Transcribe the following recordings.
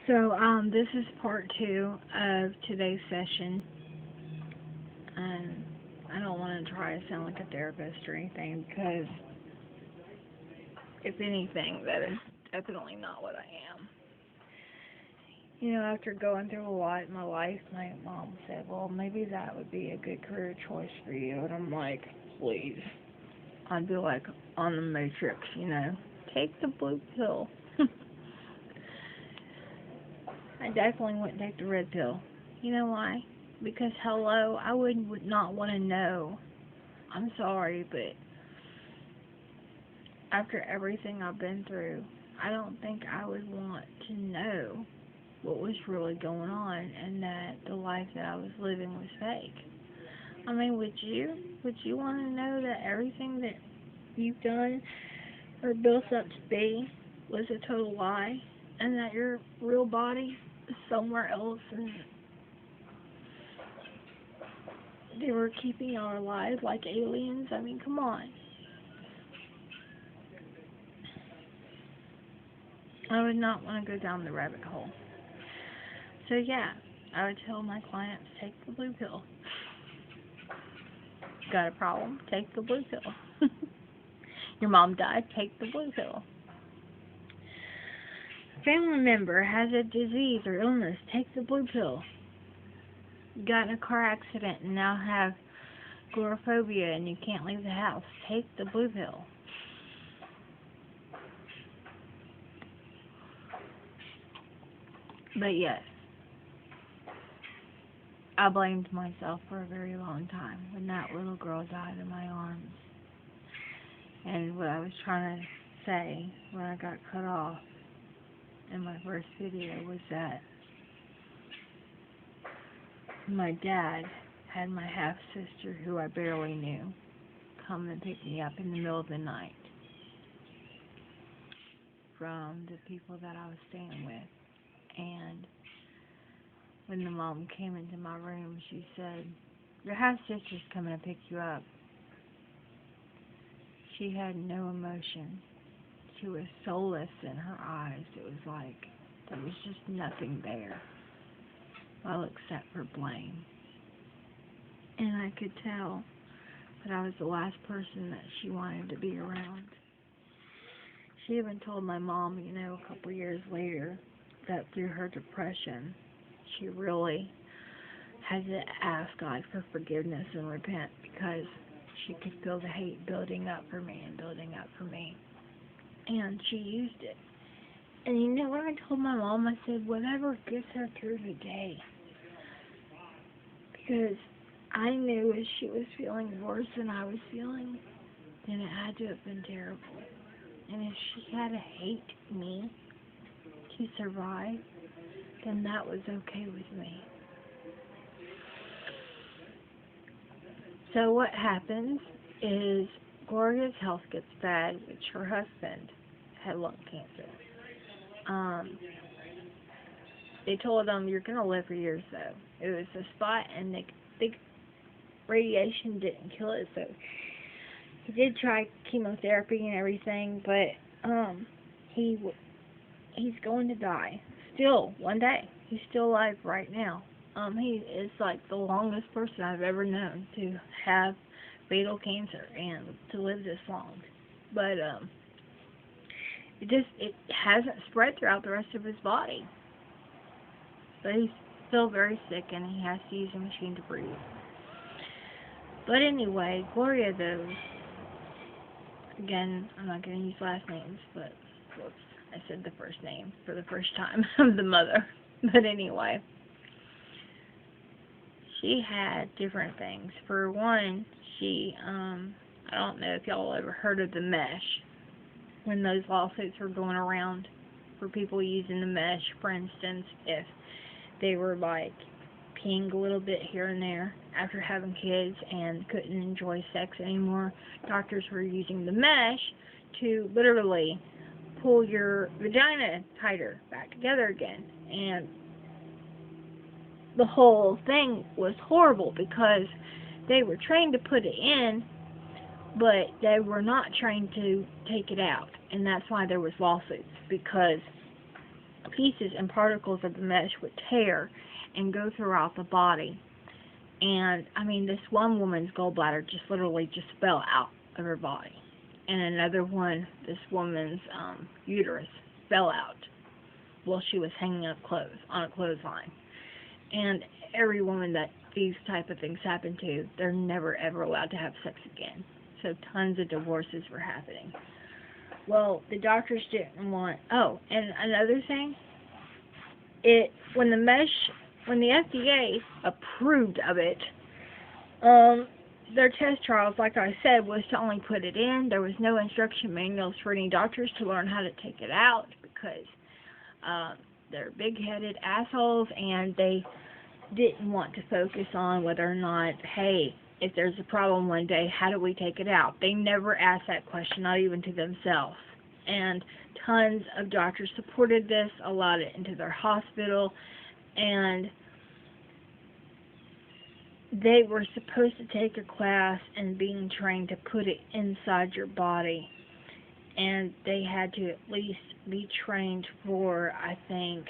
So, this is part 2 of today's session, and I don't want to try to sound like a therapist or anything, because if anything, that is definitely not what I am. You know, after going through a lot in my life, my mom said, well, maybe that would be a good career choice for you, and I'm like, please. I'd be like on the Matrix, you know, take the blue pill. I definitely wouldn't take the red pill. You know why? Because, hello, I would not want to know. I'm sorry, but after everything I've been through, I don't think I would want to know what was really going on and that the life that I was living was fake. I mean, would you? Would you want to know that everything that you've done or built up to be was a total lie and that your real body is somewhere else and they were keeping you alive like aliens? I mean, come on. I would not want to go down the rabbit hole. So yeah, I would tell my clients, take the blue pill. Got a problem? Take the blue pill. Your mom died? Take the blue pill. Family member has a disease or illness? Take the blue pill. Got in a car accident and now have agoraphobia and you can't leave the house? Take the blue pill. But yes, I blamed myself for a very long time when that little girl died in my arms. And what I was trying to say when I got cut off in my first video was that my dad had my half-sister, who I barely knew, come and pick me up in the middle of the night from the people that I was staying with. And when the mom came into my room, she said, your half-sister's coming to pick you up. She had no emotion. She was soulless in her eyes. It was like there was just nothing there, well, except for blame. And I could tell that I was the last person that she wanted to be around. She even told my mom, you know, a couple years later, that through her depression, she really had to ask God for forgiveness and repent because she could feel the hate building up for me and building up for me. And she used it. And you know what I told my mom? I said, whatever gets her through the day. Because I knew as she was feeling worse than I was feeling, then it had to have been terrible. And if she had to hate me to survive, then that was okay with me. So what happens is Gloria's health gets bad, which her husband had lung cancer. They told him, you're going to live for years, though. It was a spot, and the radiation didn't kill it, so he did try chemotherapy and everything, but he's going to die. Still, one day. He's still alive right now. He is like the longest person I've ever known to have fatal cancer and to live this long. But it hasn't spread throughout the rest of his body. But he's still very sick and he has to use a machine to breathe. But anyway, Gloria, though, again, I'm not going to use last names, but whoops, I said the first name for the first time of the mother. But anyway, she had different things. For one, she, I don't know if y'all ever heard of the mesh, when those lawsuits were going around for people using the mesh. For instance, if they were like peeing a little bit here and there after having kids and couldn't enjoy sex anymore, doctors were using the mesh to literally pull your vagina tighter back together again. And the whole thing was horrible because they were trained to put it in, but they were not trained to take it out. And that's why there was lawsuits, because pieces and particles of the mesh would tear and go throughout the body. And, I mean, this one woman's gallbladder just literally just fell out of her body. And another one, this woman's uterus fell out while she was hanging up clothes on a clothesline. And every woman that these type of things happen to, they're never ever allowed to have sex again. So tons of divorces were happening. Well, the doctors didn't want. Oh, and another thing, when the FDA approved of it, their test trials, like I said, was to only put it in. There was no instruction manuals for any doctors to learn how to take it out because they're big-headed assholes, and they didn't want to focus on whether or not, hey, if there's a problem one day, how do we take it out? They never asked that question, not even to themselves. And tons of doctors supported this, allowed it into their hospital, and they were supposed to take a class and being trained to put it inside your body. And they had to at least be trained for, I think,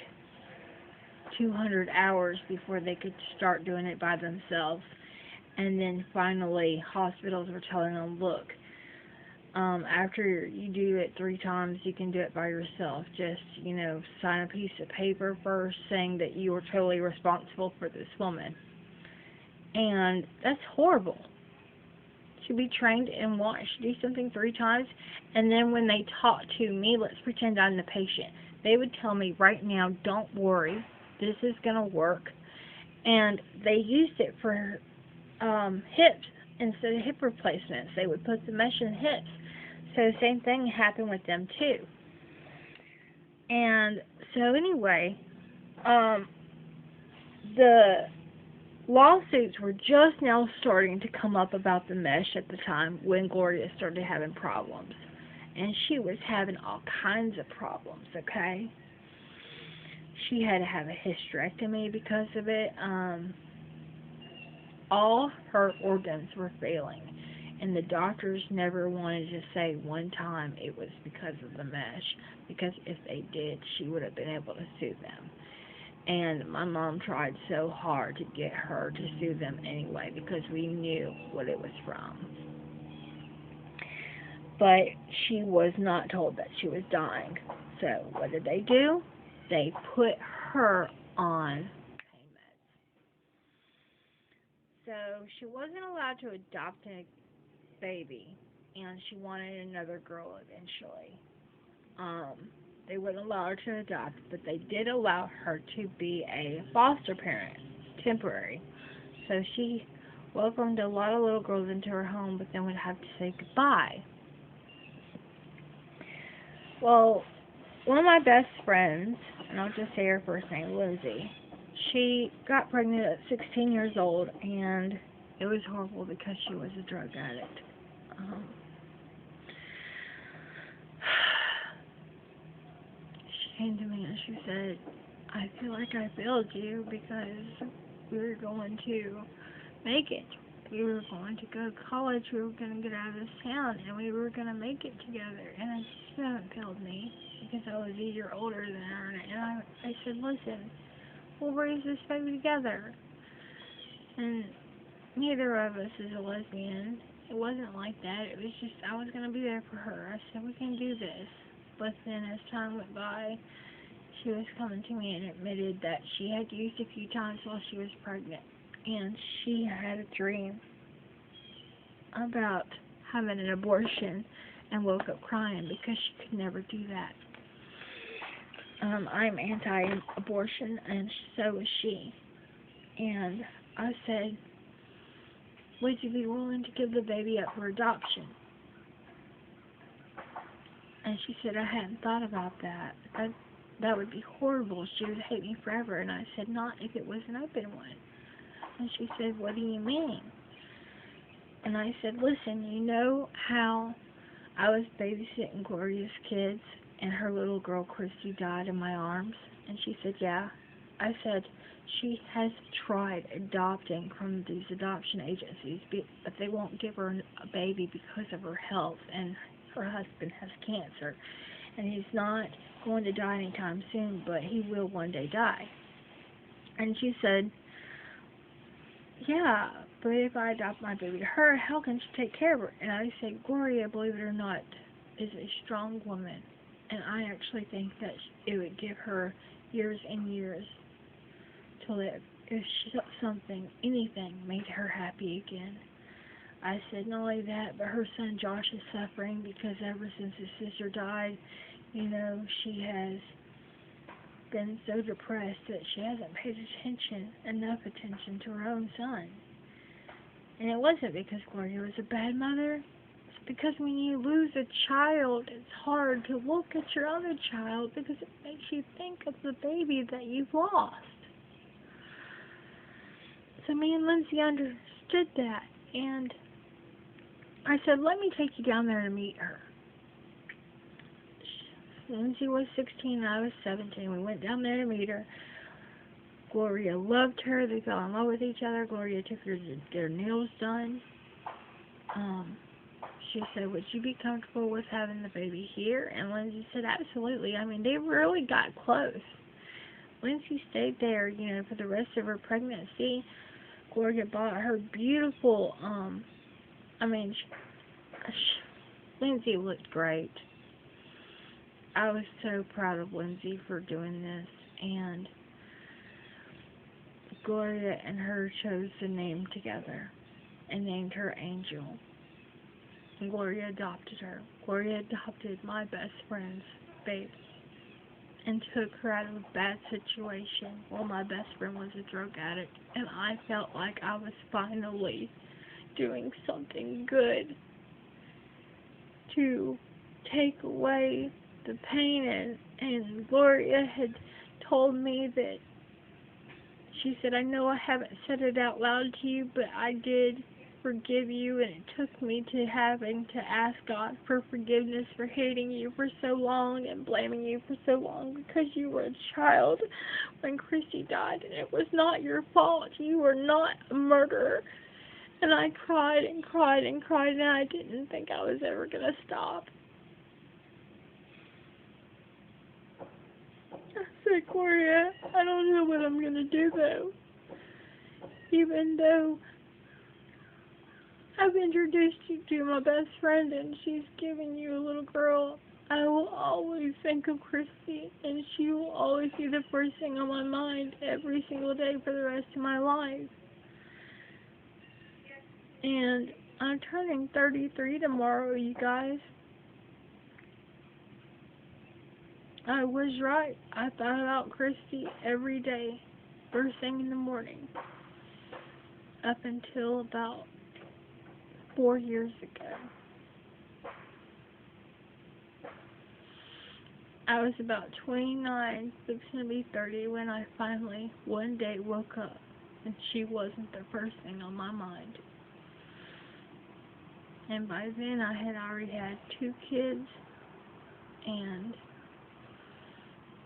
200 hours before they could start doing it by themselves. And then finally, hospitals were telling them, look, after you do it 3 times, you can do it by yourself. Just, sign a piece of paper first saying that you are totally responsible for this woman. And that's horrible. To be trained and watched do something 3 times, and then when they talk to me, let's pretend I'm the patient, they would tell me right now, don't worry, this is going to work. And they used it for hips instead of hip replacements. They would put the mesh in hips. So the same thing happened with them too. And so anyway, the lawsuits were just now starting to come up about the mesh at the time when Gloria started having problems. And she was having all kinds of problems, okay? She had to have a hysterectomy because of it. All her organs were failing. And the doctors never wanted to say one time it was because of the mesh. Because if they did, she would have been able to sue them. And my mom tried so hard to get her to sue them anyway because we knew what it was from. But she was not told that she was dying. So what did they do? They put her on pain meds. So she wasn't allowed to adopt a baby, and she wanted another girl eventually. They wouldn't allow her to adopt, but they did allow her to be a foster parent, temporary. So she welcomed a lot of little girls into her home, but then would have to say goodbye. Well, one of my best friends, and I'll just say her first name, Lindsay, she got pregnant at 16 years old, and it was horrible because she was a drug addict. She came to me and she said, I feel like I failed you because we were going to make it. We were going to go to college, we were going to get out of this town, and we were going to make it together. And I just haven't failed me because I was a year older than her. And I said, listen, we'll raise this baby together. And neither of us is a lesbian. It wasn't like that. It was just I was going to be there for her. I said, we can do this. But then as time went by, she was coming to me and admitted that she had used a few times while she was pregnant. And she had a dream about having an abortion and woke up crying because she could never do that. I'm anti-abortion, and so is she. And I said, would you be willing to give the baby up for adoption? And she said, I hadn't thought about that. That would be horrible. She would hate me forever. And I said, not if it was an open one. And she said, what do you mean? And I said, listen, you know how I was babysitting Gloria's kids and her little girl Christy died in my arms? And she said, yeah. I said, she has tried adopting from these adoption agencies, but they won't give her a baby because of her health, and her husband has cancer. and he's not going to die anytime soon, but he will one day die. And she said, yeah, but if I adopt my baby to her, how can she take care of her? And I said, Gloria, believe it or not, is a strong woman, and I actually think that it would give her years and years to live if anything made her happy again. I said, not only that, but her son Josh is suffering because ever since his sister died, she has been so depressed that she hasn't paid enough attention to her own son. And it wasn't because Gloria was a bad mother. It's because when you lose a child, it's hard to look at your other child because it makes you think of the baby that you've lost. So me and Lindsay understood that, and I said, let me take you down there to meet her. Lindsay was 16, I was 17. We went down there to meet her. Gloria loved her. They fell in love with each other. Gloria took her to get her nails done. She said, would you be comfortable with having the baby here? And Lindsay said, absolutely. I mean, they really got close. Lindsay stayed there, for the rest of her pregnancy. Gloria bought her beautiful, Lindsay looked great. I was so proud of Lindsay for doing this, and Gloria and her chose the name together and named her Angel. And Gloria adopted her. Gloria adopted my best friend's baby and took her out of a bad situation. Well, my best friend was a drug addict, and I felt like I was finally doing something good to take away the pain, and Gloria had told me that, she said, I know I haven't said it out loud to you, but I did forgive you, and it took me to having to ask God for forgiveness for hating you for so long and blaming you for so long because you were a child when Christy died, and it was not your fault. You were not a murderer. And I cried and cried and cried, and I didn't think I was ever going to stop. I said, Gloria, I don't know what I'm going to do, though. Even though I've introduced you to my best friend and she's giving you a little girl, I will always think of Christy, and she will always be the first thing on my mind every single day for the rest of my life. And I'm turning 33 tomorrow, you guys. I was right. I thought about Christy every day, first thing in the morning, up until about 4 years ago. I was about 29, fixing to be 30, when I finally, one day, woke up, and she wasn't the first thing on my mind. And by then, I had already had 2 kids, and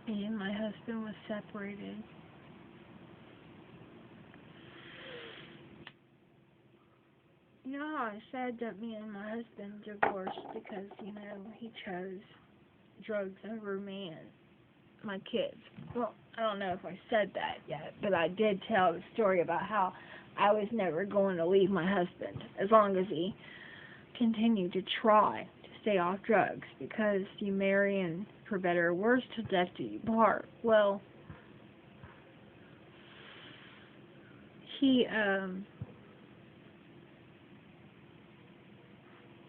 me and my husband was separated. You know how I said that me and my husband divorced because, he chose drugs over me and my kids. Well, I don't know if I said that yet, but I did tell the story about how I was never going to leave my husband as long as he continued to try to stay off drugs, because you marry and for better or worse till death do you part. Well, he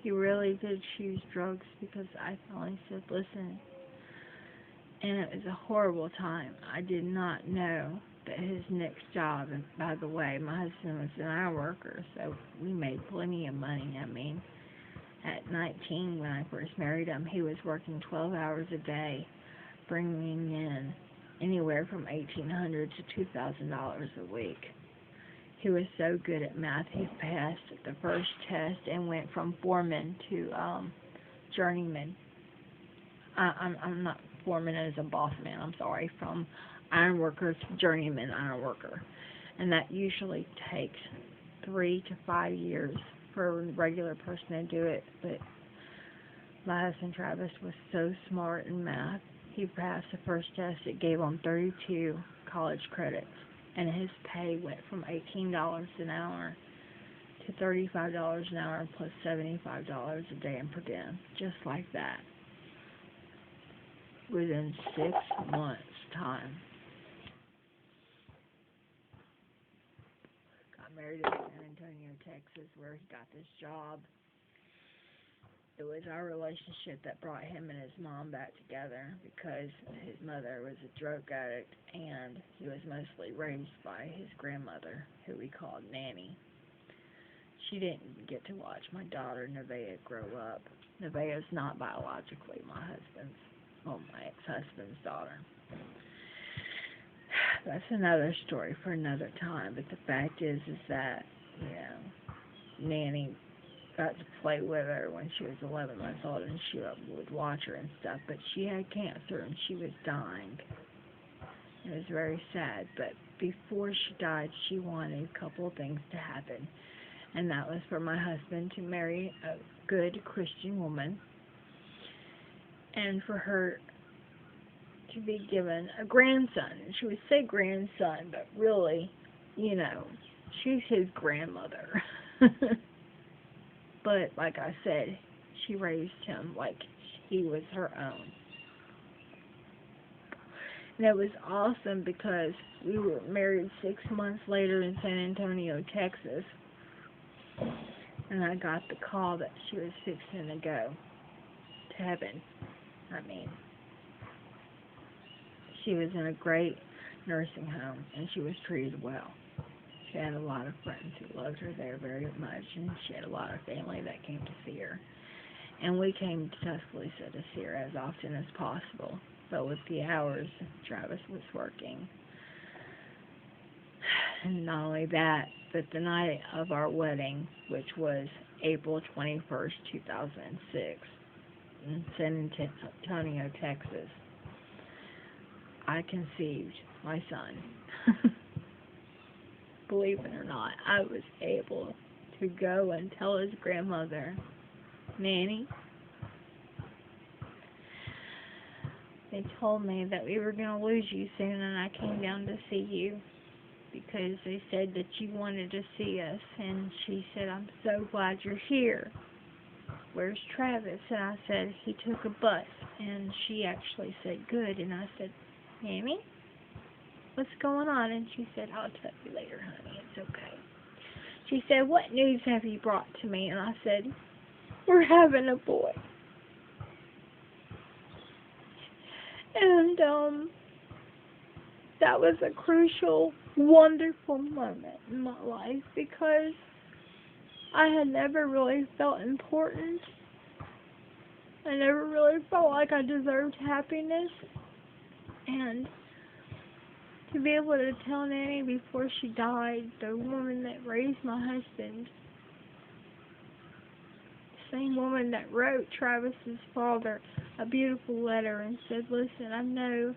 really did choose drugs because I finally said, listen, and it was a horrible time. I did not know that his next job, and by the way, my husband was an iron worker, so we made plenty of money. I mean, at 19, when I first married him, he was working 12 hours a day, bringing in anywhere from $1,800 to $2,000 a week. He was so good at math, he passed the first test and went from foreman to journeyman. I'm not foreman as a boss man, I'm sorry, from iron worker to journeyman iron worker. And that usually takes 3 to 5 years for a regular person to do it, but My husband Travis was so smart in math. He passed the first test. It gave him 32 college credits, and his pay went from $18 an hour to $35 an hour plus $75 a day in per diem, just like that, within 6 months' time. Got married in San Antonio, Texas, where he got this job. It was our relationship that brought him and his mom back together because his mother was a drug addict and he was mostly raised by his grandmother, who we called Nanny. She didn't get to watch my daughter Nevaeh grow up. Nevaeh's not biologically my ex-husband's daughter. That's another story for another time, but the fact is that, Nanny got to play with her when she was 11 months old, and she would watch her and stuff, but she had cancer and she was dying. It was very sad, but before she died, she wanted a couple of things to happen, and that was for my husband to marry a good Christian woman, and for her to be given a grandson. She would say grandson, but really, she's his grandmother. But, like I said, she raised him like he was her own. And it was awesome because we were married 6 months later in San Antonio, Texas. And I got the call that she was fixing to go to heaven. She was in a great nursing home, and she was treated well. She had a lot of friends who loved her there very much, and she had a lot of family that came to see her. And we came to Tuscaloosa to see her as often as possible. But with the hours Travis was working, and not only that, but the night of our wedding, which was April 21st, 2006, in San Antonio, Texas, I conceived my son. Believe it or not, I was able to go and tell his grandmother, Nanny, they told me that we were going to lose you soon, and I came down to see you because they said that you wanted to see us. And she said, I'm so glad you're here. Where's Travis? And I said, he took a bus. And she actually said, good. And I said, Nanny, what's going on? And she said, I'll tell you later, honey. It's okay. She said, what news have you brought to me? And I said, we're having a boy. And that was a crucial, wonderful moment in my life because I had never really felt important. I never really felt like I deserved happiness. And to be able to tell Nanny before she died, the woman that raised my husband, the same woman that wrote Travis's father a beautiful letter and said, listen, I know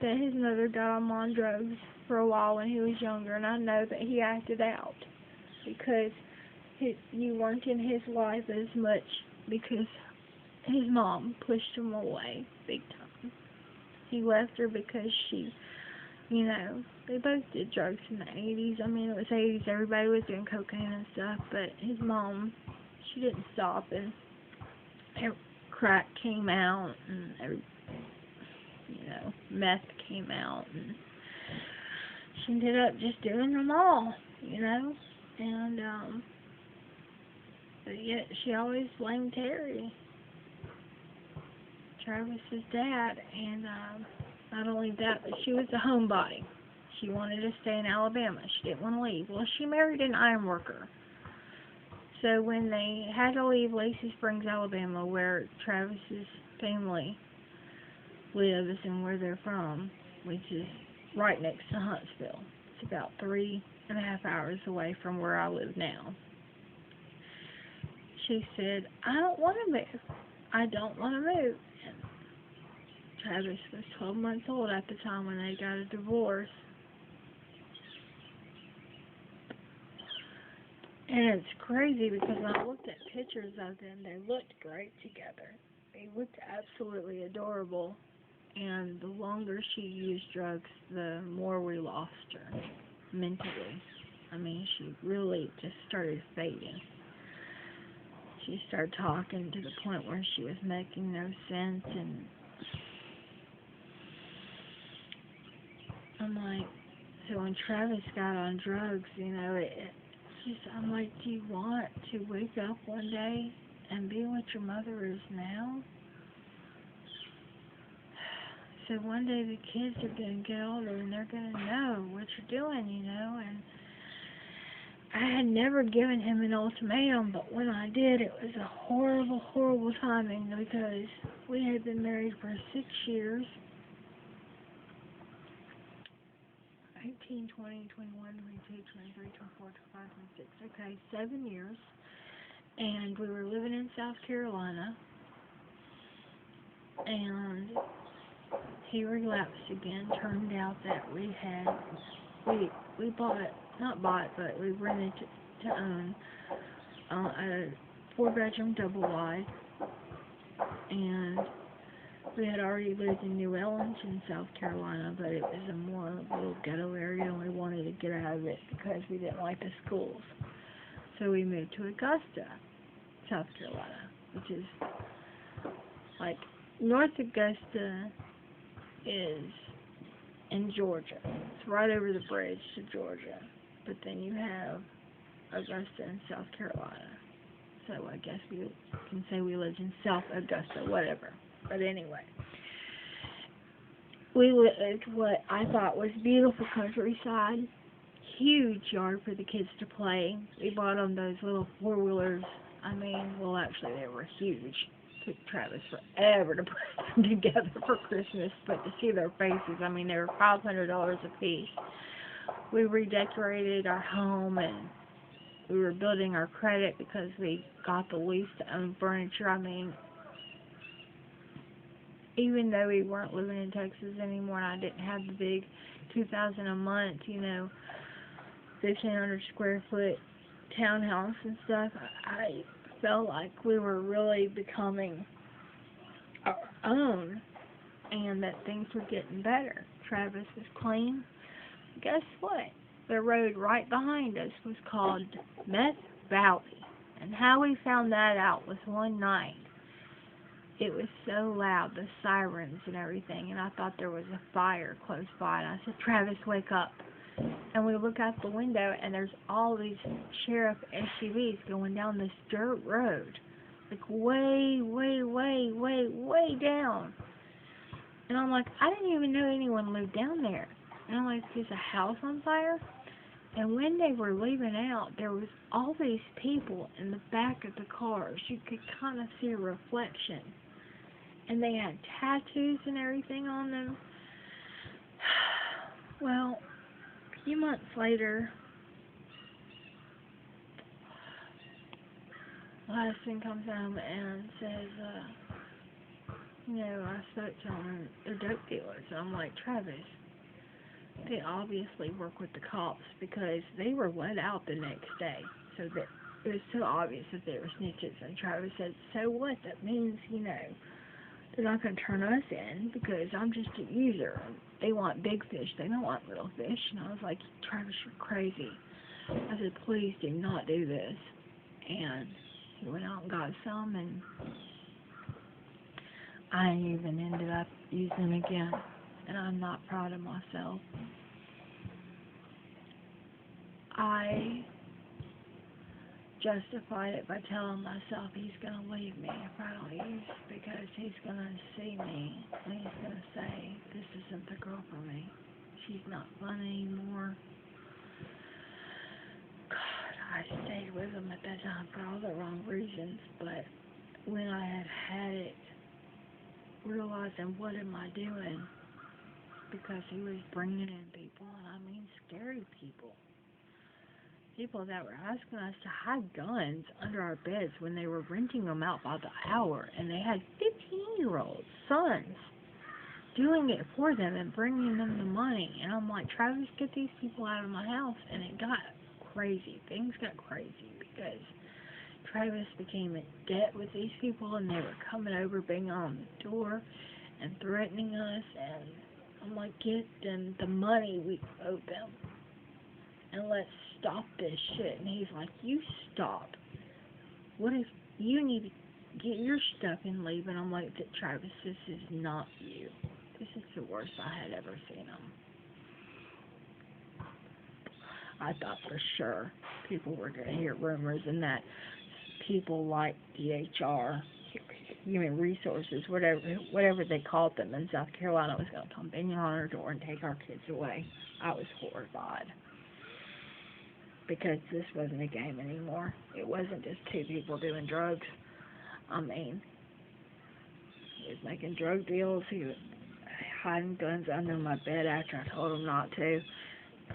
that his mother got him on drugs for a while when he was younger, and I know that he acted out because you weren't in his life as much because his mom pushed him away big time. He left her because she, they both did drugs in the 80s. It was 80s, everybody was doing cocaine and stuff, but his mom, she didn't stop, and crack came out, and meth came out, and she ended up just doing them all, and but yet she always blamed Terry, Travis's dad, and not only that, but she was a homebody. She wanted to stay in Alabama. She didn't want to leave. Well, she married an iron worker. So when they had to leave Lacey Springs, Alabama, where Travis's family lives and where they're from, which is right next to Huntsville. It's about 3.5 hours away from where I live now. She said, I don't want to move. I don't want to move. And Travis was 12 months old at the time when they got a divorce. And it's crazy because when I looked at pictures of them, they looked great together. They looked absolutely adorable. And the longer she used drugs, the more we lost her mentally. I mean, she really just started fading. She started talking to the point where she was making no sense, and I'm like, so when Travis got on drugs, I'm like, do you want to wake up one day and be what your mother is now? So one day the kids are going to get older and they're going to know what you're doing, and I had never given him an ultimatum, but when I did, it was a horrible, horrible timing because we had been married for 6 years. 18, 20, 21, 22, 23, 24, 25, 26. Okay, 7 years. And we were living in South Carolina. And he relapsed again. Turned out that we rented to own a 4-bedroom double wide. And we had already lived in New Orleans in South Carolina, but it was a more little ghetto area, and we wanted to get out of it because we didn't like the schools. So we moved to Augusta, South Carolina, which is like North Augusta is in Georgia. It's right over the bridge to Georgia, but then you have Augusta in South Carolina. So I guess we can say we lived in South Augusta, whatever. But anyway, we lived what I thought was beautiful countryside, huge yard for the kids to play. We bought them those little 4-wheelers. Actually they were huge. It took Travis forever to put them together for Christmas, but to see their faces, they were $500 a piece. We redecorated our home, and we were building our credit because we got the lease to own furniture. Even though we weren't living in Texas anymore and I didn't have the big $2,000 a month, 1,500 square foot townhouse and stuff, I felt like we were really becoming our own and that things were getting better. Travis was clean. Guess what? The road right behind us was called Meth Valley. And how we found that out was one night. It was so loud, the sirens and everything, and I thought there was a fire close by, and I said, Travis, wake up. And we look out the window, and there's all these sheriff SUVs going down this dirt road, like way, way, way, way, way down. And I'm like, I didn't even know anyone lived down there. And I'm like, is a house on fire? And when they were leaving out, there was all these people in the back of the cars. You could kind of see a reflection. And they had tattoos and everything on them. Well, a few months later, my husband comes home and says, I spoke to them, and they're dope dealers. And I'm like, Travis, they obviously work with the cops because they were let out the next day. So that it was so obvious that they were snitches. And Travis said, so what? That means, they're not going to turn us in because I'm just a user. They want big fish. They don't want little fish. And I was like, Travis, you're crazy. I said, please do not do this. And he went out and got some, and I even ended up using them again. And I'm not proud of myself. I justified it by telling myself he's going to leave me if I don't use because he's going to see me and he's going to say, this isn't the girl for me. She's not fun anymore. God, I stayed with him at that time for all the wrong reasons, but when I had it, realizing what am I doing, because he was bringing in people, and scary people. People that were asking us to hide guns under our beds when they were renting them out by the hour, and they had 15-year-old sons doing it for them and bringing them the money. And I'm like, Travis, get these people out of my house. And it got crazy. Things got crazy because Travis became in debt with these people, and they were coming over, banging on the door, and threatening us. And I'm like, get them the money we owe them, and let's stop this shit. And he's like, you stop. What if you need to get your stuff and leave? And I'm like, Travis, this is not you. This is the worst I had ever seen him. I thought for sure people were going to hear rumors and that people like DHR, Human Resources, whatever they called them in South Carolina, was going to come banging on our door and take our kids away. I was horrified. Because this wasn't a game anymore. It wasn't just two people doing drugs. I mean, he was making drug deals. He was hiding guns under my bed after I told him not to.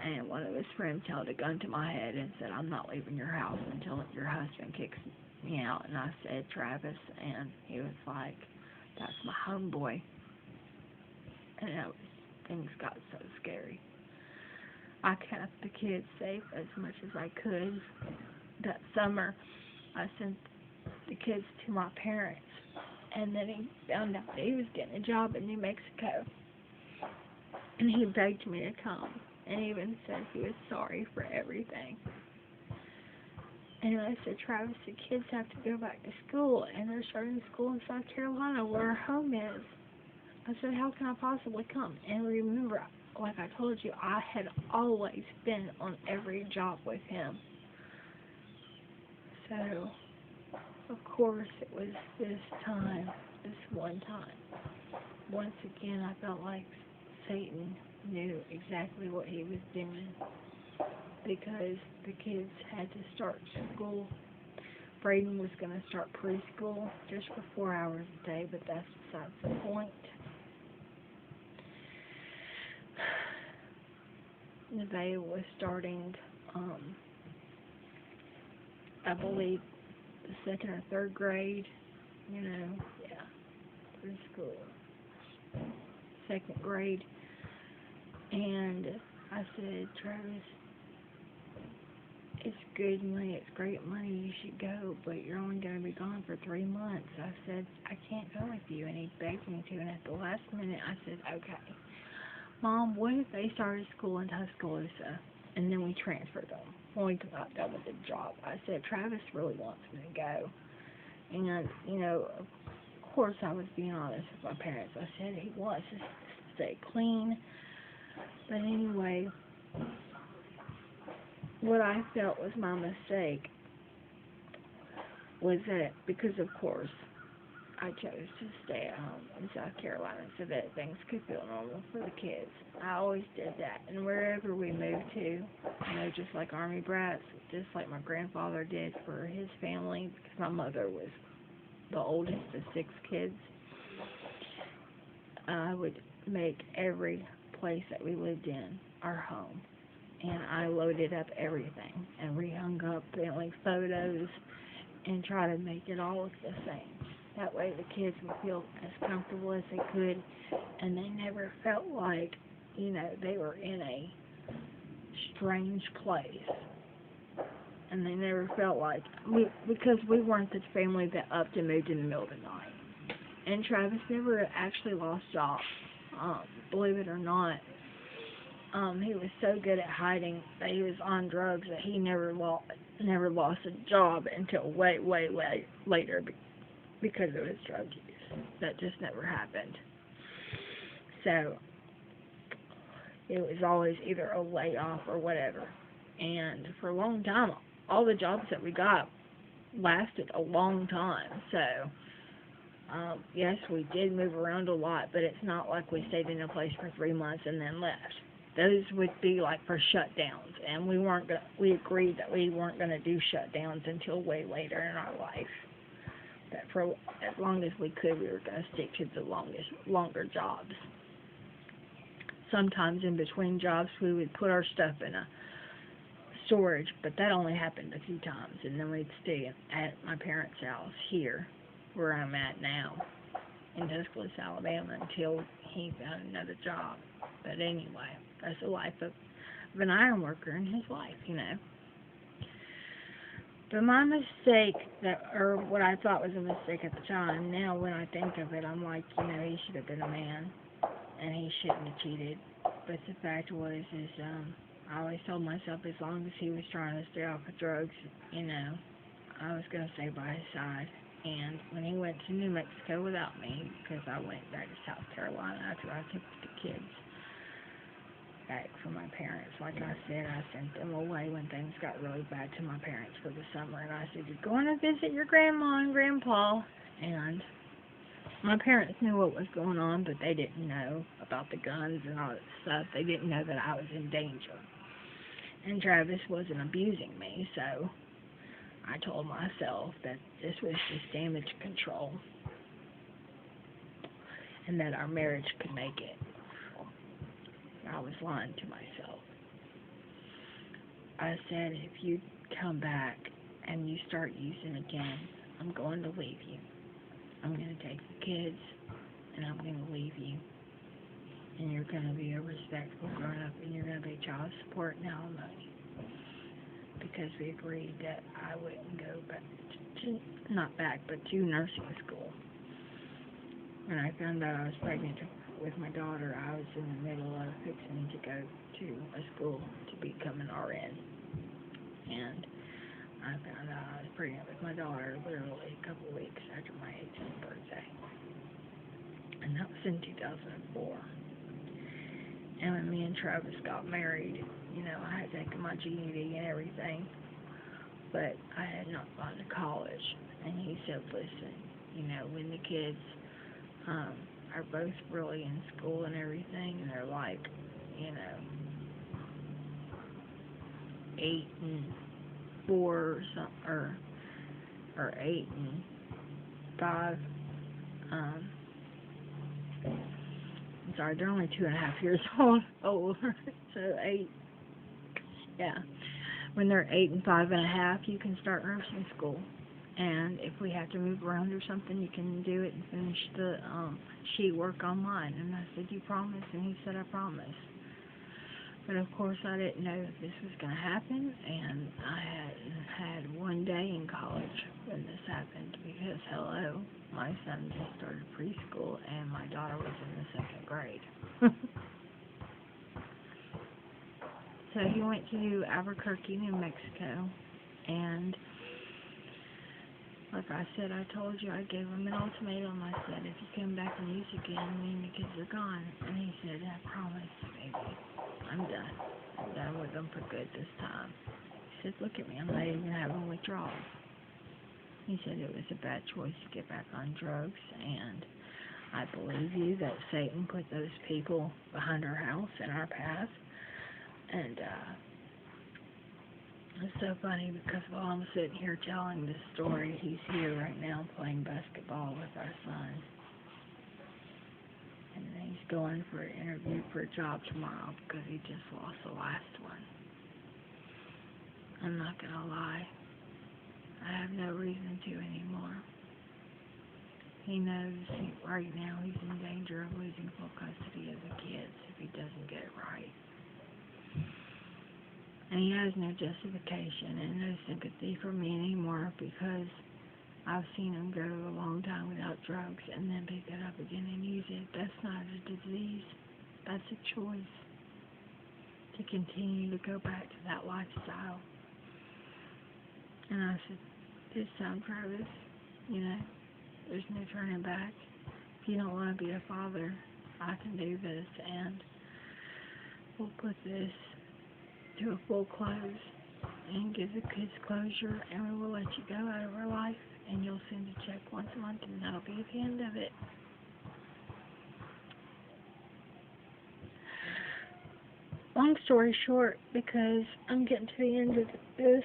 And one of his friends held a gun to my head and said, I'm not leaving your house until your husband kicks me out. And I said, Travis. And he was like, that's my homeboy. And things got so scary. I kept the kids safe as much as I could. That summer, I sent the kids to my parents. And then he found out that he was getting a job in New Mexico. And he begged me to come. And even said he was sorry for everything. And I said, Travis, the kids have to go back to school, and they're starting school in South Carolina where our home is. I said, how can I possibly come? And remember, like I told you, I had always been on every job with him. So, of course, it was this one time. Once again, I felt like Satan knew exactly what he was doing, because the kids had to start school. Braden was going to start preschool just for 4 hours a day, but that's besides the point. Nevaeh was starting, I believe, the 2nd or 3rd grade, preschool, 2nd grade. And I said, Travis, it's good money, it's great money, you should go, but you're only going to be gone for 3 months. I said, I can't go with you. And he begged me to, and at the last minute I said, okay, Mom, what if they started school in Tuscaloosa and then we transferred them when we got done with the job? I said, Travis really wants me to go. And, of course I was being honest with my parents. I said he wants to stay clean. But anyway, what I felt was my mistake was that, because of course I chose to stay at home in South Carolina so that things could feel normal for the kids. I always did that. And wherever we moved to, just like Army brats, just like my grandfather did for his family, because my mother was the oldest of 6 kids, I would make every place that we lived in our home, and I loaded up everything and rehung up family photos and try to make it all look the same. That way the kids would feel as comfortable as they could, and they never felt like, they were in a strange place. And they never felt like, because we weren't the family that upped and moved in the middle of the night. And Travis never actually lost jobs. Believe it or not, he was so good at hiding that he was on drugs that he never lost a job until way later because of his drug use. That just never happened. So it was always either a layoff or whatever. And for a long time, all the jobs that we got lasted a long time. So yes, we did move around a lot, but it's not like we stayed in a place for 3 months and then left. Those would be like for shutdowns, and we agreed that we weren't gonna do shutdowns until way later in our life. That for as long as we could, we were gonna stick to the longer jobs. Sometimes in between jobs, we would put our stuff in a storage, but that only happened a few times, and then we'd stay at my parents' house here, where I'm at now, in Tuscaloosa, Alabama, until he found another job. But anyway, that's the life of an iron worker and his wife, But my mistake, or what I thought was a mistake at the time, now when I think of it, I'm like, he should have been a man, and he shouldn't have cheated. But the fact was, I always told myself as long as he was trying to stay off of drugs, I was going to stay by his side. And when he went to New Mexico without me, because I went back to South Carolina after I took the kids back from my parents, like I said, I sent them away when things got really bad to my parents for the summer. And I said, you're going to visit your grandma and grandpa. And my parents knew what was going on, but they didn't know about the guns and all that stuff. They didn't know that I was in danger. And Travis wasn't abusing me, so I told myself that this was just damage control and that our marriage could make it. I was lying to myself. I said, if you come back and you start using again, I'm going to leave you. I'm going to take the kids and I'm going to leave you. And you're going to be a respectful grown-up and you're going to pay child support and alimony. Because we agreed that I wouldn't go back to nursing school. When I found out I was pregnant with my daughter, I was in the middle of fixing to go to a school to become an RN. And I found out I was pregnant with my daughter literally a couple of weeks after my 18th birthday. And that was in 2004. And when me and Travis got married, I had taken my GED and everything, but I had not gone to college. And he said, listen, when the kids are both really in school and everything, and they're like, 8 and 4 or something, or 8 and 5, I'm sorry, they're only 2.5 years old, so 8, yeah. When they're 8 and 5.5, you can start nursing school. And if we have to move around or something, you can do it and finish the sheet work online. And I said, you promise? And he said, I promise. But of course, I didn't know that this was going to happen. And I hadn't had one day in college when this happened because, hello, my son just started preschool and my daughter was in the 2nd grade. So he went to Albuquerque, New Mexico, and like I said, I told you I gave him an ultimatum. I said, if you come back and use again, me and the kids are gone. And he said, I promise, baby, I'm done. I'm done with them for good this time. He said, look at me, I'm not even having withdrawals. He said it was a bad choice to get back on drugs, and I believe you that Satan put those people behind our house in our path. And it's so funny because while I'm sitting here telling this story, he's here right now playing basketball with our son. And he's going for an interview for a job tomorrow because he just lost the last one. I'm not going to lie. I have no reason to anymore. He knows right now he's in danger of losing full custody of the kids if he doesn't get it right. And he has no justification and no sympathy for me anymore because I've seen him go a long time without drugs and then pick it up again and use it. That's not a disease. That's a choice to continue to go back to that lifestyle. And I said, this time, Travis, there's no turning back. If you don't want to be a father, I can do this, and we'll put this to a full close and give the kids closure, and we will let you go out of our life, and you'll send a check once a month, and that'll be the end of it. Long story short, because I'm getting to the end of this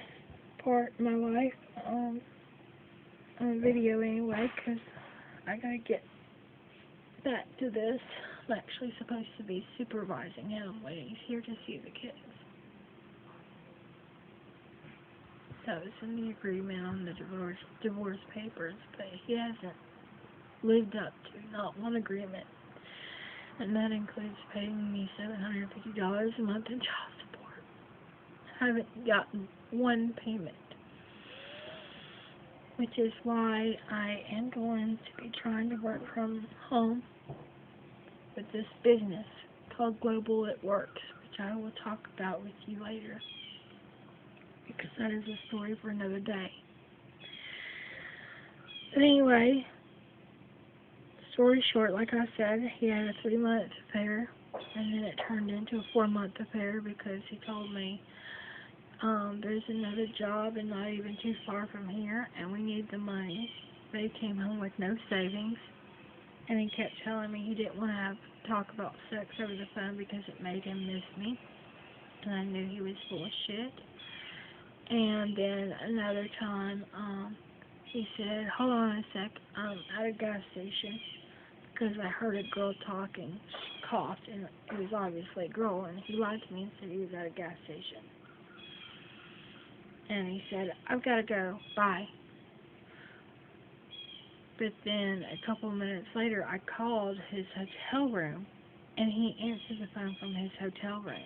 part of my life, on a video anyway, because I gotta get back to this. I'm actually supposed to be supervising him when he's here to see the kids. That was in the agreement on the divorce papers, but he hasn't lived up to not one agreement. And that includes paying me $750 a month in child support. I haven't gotten one payment. which is why I am going to be trying to work from home with this business called Global It Works, which I will talk about with you later, because that is a story for another day. But anyway, story short, like I said, he had a 3-month affair, and then it turned into a 4-month affair because he told me, there's another job and not even too far from here, and we need the money. But he came home with no savings, and he kept telling me he didn't want to talk about sex over the phone because it made him miss me, and I knew he was full of shit. And then another time, he said, hold on a sec, I'm at a gas station, because I heard a girl talking. She coughed, and it was obviously a girl, and he lied to me and said he was at a gas station. And he said, I've got to go, bye. But then a couple of minutes later, I called his hotel room, and he answered the phone from his hotel room.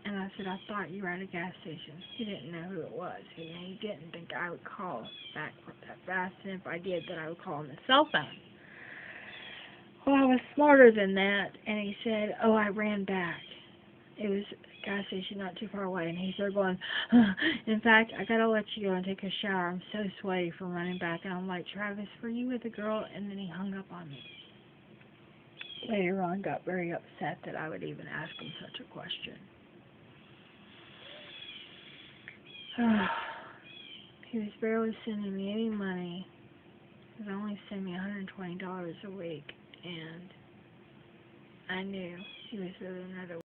And I said, I thought you were at a gas station. He didn't know who it was. He didn't think I would call back that fast, and if I did, that I would call on the cell phone. Well, I was smarter than that, and he said, oh, I ran back. It was a gas station not too far away, and he started going, in fact, I gotta let you go and take a shower. I'm so sweaty from running back. And I'm like, Travis, were you with a girl? And then he hung up on me. Later on, got very upset that I would even ask him such a question. He was barely sending me any money. He was only sending me $120 a week, and I knew he was really not a